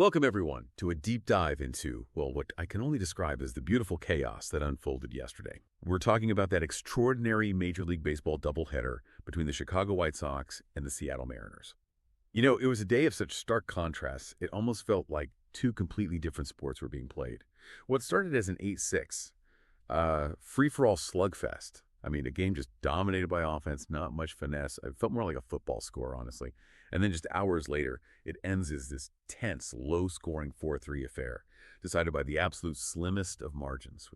Welcome, everyone, to a deep dive into, well, what I can only describe as the beautiful chaos that unfolded yesterday. We're talking about that extraordinary Major League Baseball doubleheader between the Chicago White Sox and the Seattle Mariners. You know, it was a day of such stark contrasts, it almost felt like two completely different sports were being played. What started as an 8-6, free-for-all slugfest. I mean, a game just dominated by offense, not much finesse. It felt more like a football score, honestly. And then just hours later, it ends as this tense, low-scoring 4-3 affair, decided by the absolute slimmest of margins.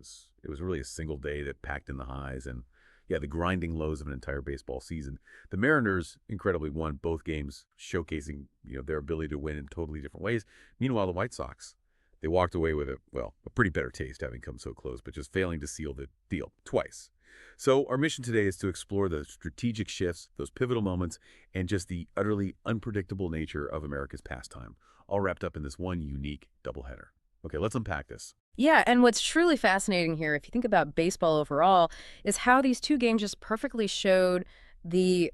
It was really a single day that packed in the highs and, yeah, the grinding lows of an entire baseball season. The Mariners, incredibly, won both games, showcasing, their ability to win in totally different ways. Meanwhile, the White Sox, they walked away with a pretty bitter taste, having come so close, but just failing to seal the deal twice. So our mission today is to explore the strategic shifts, those pivotal moments, and just the utterly unpredictable nature of America's pastime, all wrapped up in this one unique doubleheader. Okay, let's unpack this. Yeah, and what's truly fascinating here, if you think about baseball overall, is how these two games just perfectly showed the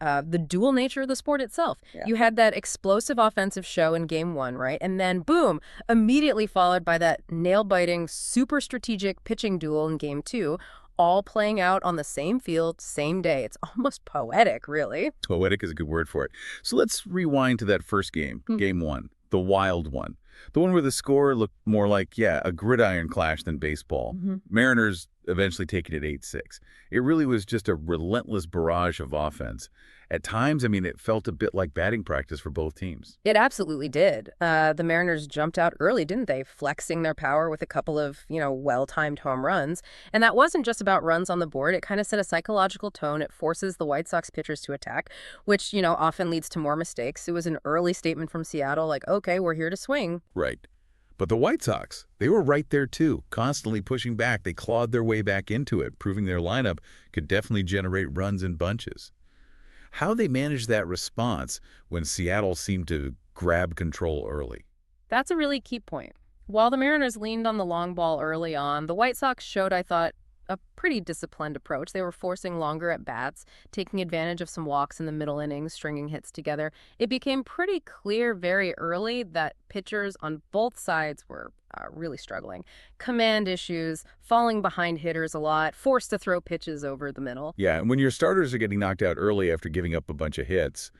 dual nature of the sport itself. Yeah. You had that explosive offensive show in game one, right? And then boom, immediately followed by that nail-biting, super strategic pitching duel in game two, all playing out on the same field, same day. It's almost poetic, really. Poetic is a good word for it. So let's rewind to that first game, game one, the wild one. The one where the score looked more like, a gridiron clash than baseball. Mariners eventually taking it 8-6. It really was just a relentless barrage of offense. At times, it felt a bit like batting practice for both teams. It absolutely did. The Mariners jumped out early, didn't they? Flexing their power with a couple of, well-timed home runs. And that wasn't just about runs on the board. It kind of set a psychological tone. It forces the White Sox pitchers to attack, which, often leads to more mistakes. It was an early statement from Seattle, like, okay, we're here to swing. Right. But the White Sox, they were right there too, constantly pushing back. They clawed their way back into it, proving their lineup could definitely generate runs in bunches. How they managed that response when Seattle seemed to grab control early. That's a really key point. While the Mariners leaned on the long ball early on, the White Sox showed, I thought, a pretty disciplined approach. They were forcing longer at bats, taking advantage of some walks in the middle innings, stringing hits together. It became pretty clear very early that pitchers on both sides were really struggling. Command issues, falling behind hitters a lot, forced to throw pitches over the middle. Yeah, and when your starters are getting knocked out early after giving up a bunch of hits,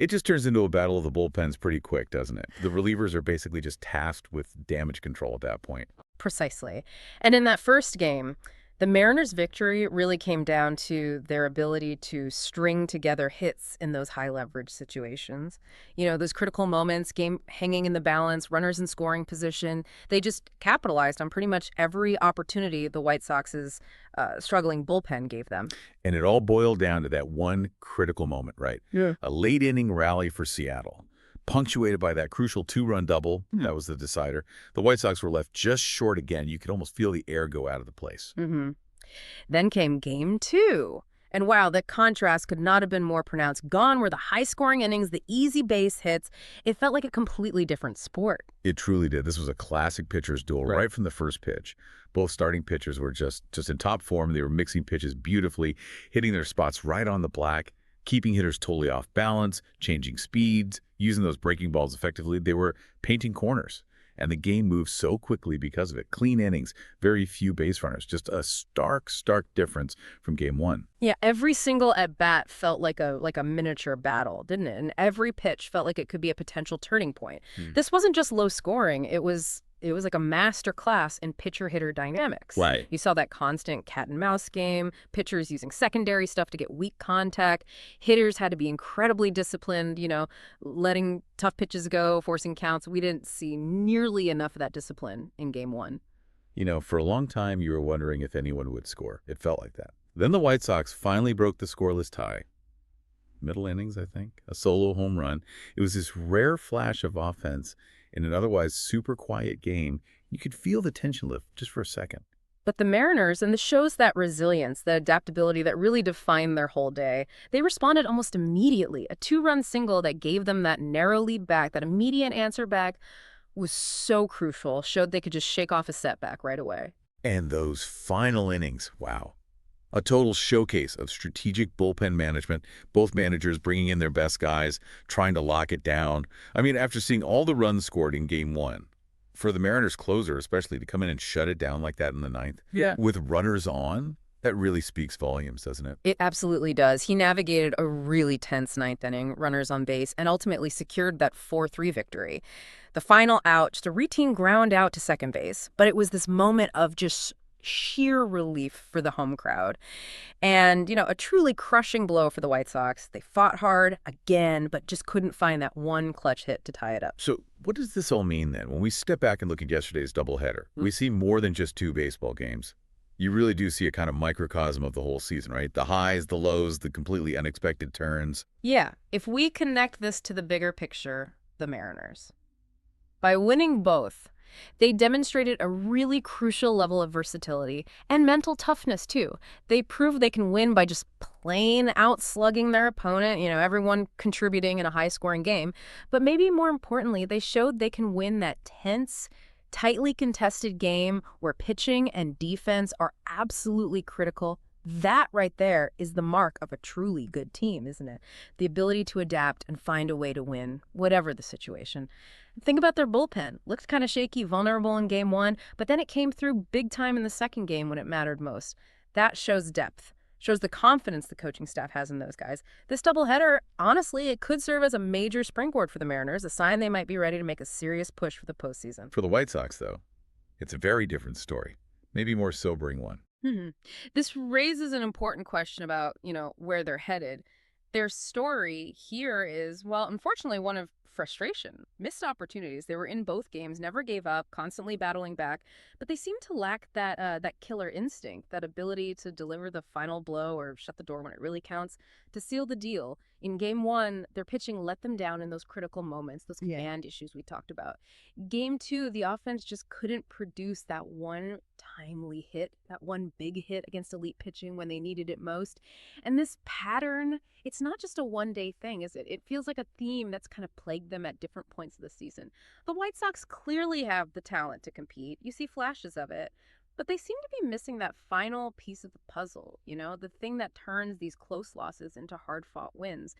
it just turns into a battle of the bullpens pretty quick, doesn't it? The relievers are basically just tasked with damage control at that point. Precisely. And in that first game, the Mariners' victory really came down to their ability to string together hits in those high-leverage situations. Those critical moments, game hanging in the balance, runners in scoring position, they just capitalized on pretty much every opportunity the White Sox's struggling bullpen gave them. And it all boiled down to that one critical moment, right? Yeah. A late-inning rally for Seattle, punctuated by that crucial two-run double. That was the decider. The White Sox were left just short again. You could almost feel the air go out of the place. Then came game two. And wow, the contrast could not have been more pronounced. Gone were the high-scoring innings, the easy base hits. It felt like a completely different sport. It truly did. This was a classic pitcher's duel right from the first pitch. Both starting pitchers were just in top form. They were mixing pitches beautifully, hitting their spots right on the black, keeping hitters totally off balance, changing speeds, using those breaking balls effectively. They were painting corners, and the game moved so quickly because of it. Clean innings, very few base runners, just a stark difference from game one. Yeah, every single at-bat felt like a miniature battle, didn't it? And every pitch felt like it could be a potential turning point. This wasn't just low scoring. It was like a master class in pitcher-hitter dynamics. Right. You saw that constant cat-and-mouse game, pitchers using secondary stuff to get weak contact. Hitters had to be incredibly disciplined, letting tough pitches go, forcing counts. We didn't see nearly enough of that discipline in game one. For a long time, you were wondering if anyone would score. It felt like that. Then the White Sox finally broke the scoreless tie. Middle innings, I think. A solo home run. It was this rare flash of offense in an otherwise super quiet game. You could feel the tension lift just for a second. But the Mariners, and this shows that resilience, that adaptability that really defined their whole day, they responded almost immediately. A two-run single that gave them that narrow lead back, that immediate answer back, was so crucial, showed they could just shake off a setback right away. And those final innings, wow. A total showcase of strategic bullpen management, both managers bringing in their best guys, trying to lock it down. After seeing all the runs scored in game one, For the Mariners closer, especially, to come in and shut it down like that in the ninth, Yeah. with runners on, that really speaks volumes, doesn't it? It absolutely does. He navigated a really tense ninth inning, runners on base, and ultimately secured that 4-3 victory. The final out, just a routine ground out to second base, but it was this moment of just sheer relief for the home crowd. And, a truly crushing blow for the White Sox. They fought hard again, but just couldn't find that one clutch hit to tie it up. So what does this all mean then? When we step back and look at yesterday's doubleheader, we see more than just two baseball games. You really do see a kind of microcosm of the whole season, right? The highs, the lows, the completely unexpected turns. Yeah, if we connect this to the bigger picture, the Mariners. By winning both, they demonstrated a really crucial level of versatility and mental toughness, too. They proved they can win by just plain out-slugging their opponent, everyone contributing in a high-scoring game. But maybe more importantly, they showed they can win that tense, tightly contested game where pitching and defense are absolutely critical. That right there is the mark of a truly good team, isn't it? The ability to adapt and find a way to win, whatever the situation. Think about their bullpen. Looked kind of shaky, vulnerable in game one, but then it came through big time in the second game when it mattered most. That shows depth, shows the confidence the coaching staff has in those guys. This doubleheader, honestly, it could serve as a major springboard for the Mariners, a sign they might be ready to make a serious push for the postseason. For the White Sox, though, it's a very different story, maybe more sobering one. This raises an important question about, where they're headed. Their story here is, well, unfortunately, one of frustration, missed opportunities. They were in both games, never gave up, constantly battling back, but they seem to lack that killer instinct, that ability to deliver the final blow or shut the door when it really counts, to seal the deal. In game one, their pitching let them down in those critical moments, those command issues we talked about. Game two, the offense just couldn't produce that one timely hit, that one big hit against elite pitching when they needed it most. And this pattern, it's not just a one-day thing, is it? It feels like a theme that's kind of plagued them at different points of the season. The White Sox clearly have the talent to compete. You see flashes of it. But they seem to be missing that final piece of the puzzle, the thing that turns these close losses into hard-fought wins.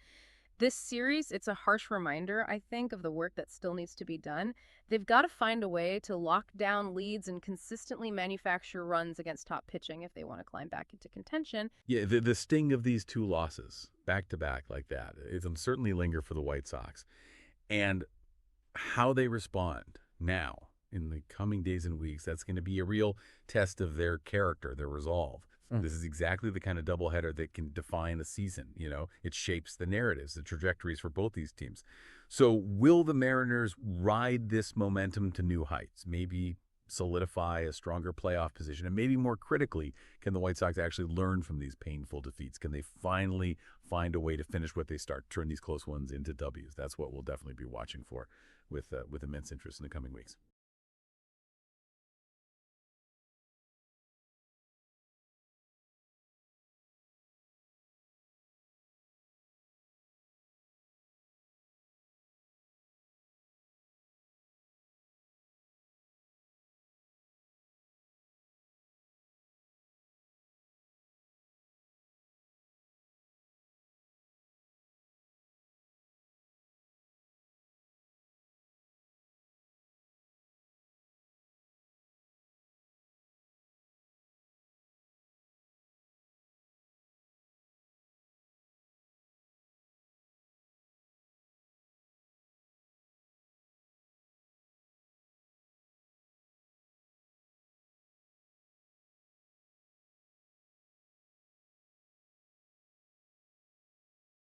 This series, it's a harsh reminder, I think, of the work that still needs to be done. They've got to find a way to lock down leads and consistently manufacture runs against top pitching if they want to climb back into contention. Yeah, the sting of these two losses, back-to-back like that, it'll certainly linger for the White Sox. And how they respond now, in the coming days and weeks, that's going to be a real test of their character, their resolve. This is exactly the kind of doubleheader that can define a season. It shapes the narratives, the trajectories for both these teams. So will the Mariners ride this momentum to new heights, maybe solidify a stronger playoff position? And maybe more critically, can the White Sox actually learn from these painful defeats? Can they finally find a way to finish what they start, turn these close ones into W's? That's what we'll definitely be watching for with immense interest in the coming weeks.